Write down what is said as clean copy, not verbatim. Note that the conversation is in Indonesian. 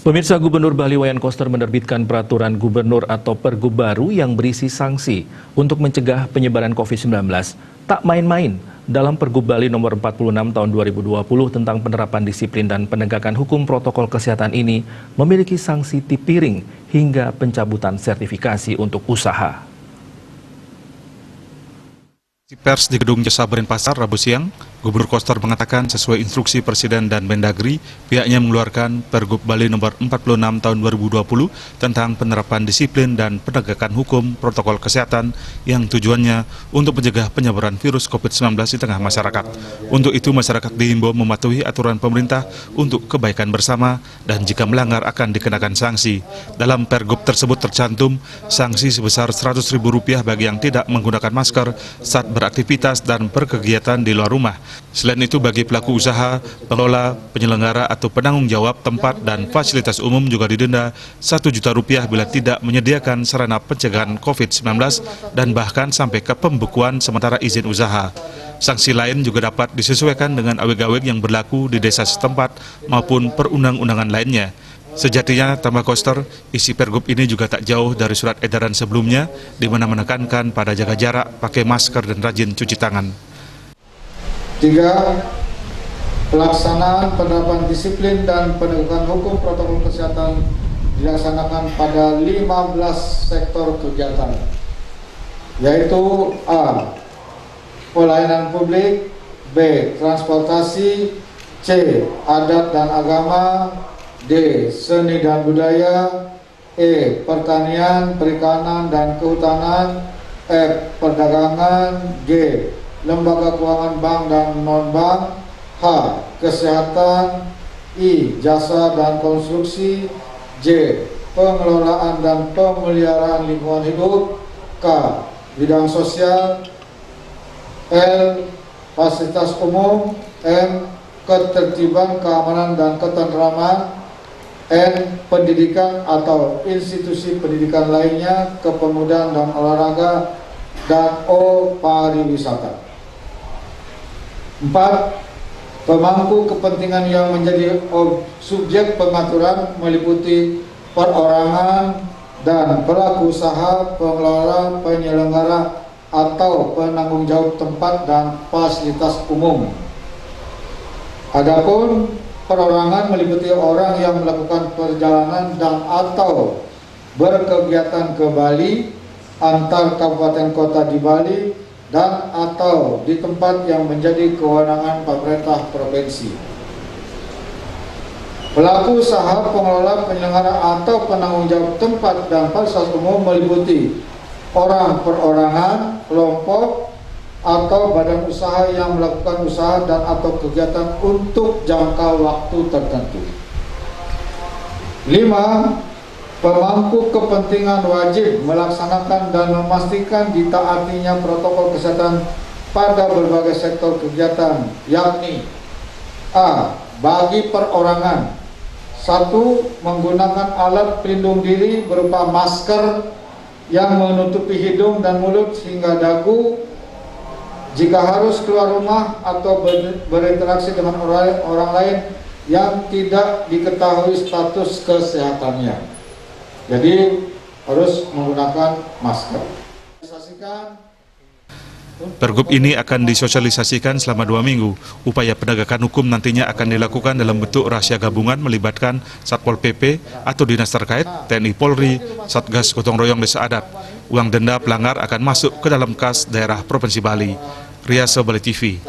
Pemirsa, Gubernur Bali Wayan Koster menerbitkan peraturan gubernur atau pergub baru yang berisi sanksi untuk mencegah penyebaran COVID-19. Tak main-main, dalam Pergub Bali nomor 46 tahun 2020 tentang penerapan disiplin dan penegakan hukum protokol kesehatan ini memiliki sanksi tipiring hingga pencabutan sertifikasi untuk usaha. Pers di Gedung Jasa Denpasar Rabu siang, Gubernur Koster mengatakan sesuai instruksi Presiden dan Mendagri, pihaknya mengeluarkan Pergub Bali nomor 46 tahun 2020 tentang penerapan disiplin dan penegakan hukum protokol kesehatan yang tujuannya untuk mencegah penyebaran virus COVID-19 di tengah masyarakat. Untuk itu masyarakat diimbau mematuhi aturan pemerintah untuk kebaikan bersama dan jika melanggar akan dikenakan sanksi. Dalam Pergub tersebut tercantum sanksi sebesar Rp100.000 bagi yang tidak menggunakan masker saat beraktivitas dan berkegiatan di luar rumah. Selain itu, bagi pelaku usaha, pengelola, penyelenggara atau penanggung jawab tempat dan fasilitas umum juga didenda Rp1.000.000 bila tidak menyediakan sarana pencegahan COVID-19 dan bahkan sampai ke pembekuan sementara izin usaha. Sanksi lain juga dapat disesuaikan dengan aweg-aweg yang berlaku di desa setempat maupun perundang-undangan lainnya. Sejatinya, tambah Koster, isi Pergub ini juga tak jauh dari surat edaran sebelumnya, di mana menekankan pada jaga jarak, pakai masker, dan rajin cuci tangan. 3. Pelaksanaan penerapan disiplin dan penegakan hukum protokol kesehatan dilaksanakan pada 15 sektor kegiatan, yaitu A. Pelayanan publik, B. Transportasi, C. Adat dan agama, D. Seni dan budaya, E. Pertanian, perikanan dan kehutanan, F. Perdagangan, G. Lembaga keuangan bank dan non-bank, H. Kesehatan, I. Jasa dan konstruksi, J. Pengelolaan dan pemeliharaan lingkungan hidup, K. Bidang sosial, L. Fasilitas umum, M. Ketertiban, keamanan dan ketentraman, N. Pendidikan atau institusi pendidikan lainnya, kepemudaan dan olahraga, dan O. Pariwisata. 4. Pemangku kepentingan yang menjadi subjek pengaturan meliputi perorangan dan pelaku usaha, pengelola, penyelenggara, atau penanggung jawab tempat dan fasilitas umum. Adapun perorangan meliputi orang yang melakukan perjalanan dan atau berkegiatan ke Bali, antar kabupaten kota di Bali, dan atau di tempat yang menjadi kewenangan pemerintah provinsi. Pelaku usaha, pengelola, penyelenggara, atau penanggung jawab tempat dan fasilitas umum meliputi orang perorangan, kelompok, atau badan usaha yang melakukan usaha dan atau kegiatan untuk jangka waktu tertentu. 5. Pemangku kepentingan wajib melaksanakan dan memastikan ditaatinya protokol kesehatan pada berbagai sektor kegiatan, yakni A. Bagi perorangan, 1. Menggunakan alat pelindung diri berupa masker yang menutupi hidung dan mulut hingga dagu jika harus keluar rumah atau berinteraksi dengan orang lain yang tidak diketahui status kesehatannya. Jadi harus menggunakan masker. Pergub ini akan disosialisasikan selama 2 minggu. Upaya penegakan hukum nantinya akan dilakukan dalam bentuk rahasia gabungan melibatkan Satpol PP atau dinas terkait, TNI Polri, Satgas Gotong Royong Desa Adat. Uang denda pelanggar akan masuk ke dalam kas daerah Provinsi Bali. Riyaso, Bali TV.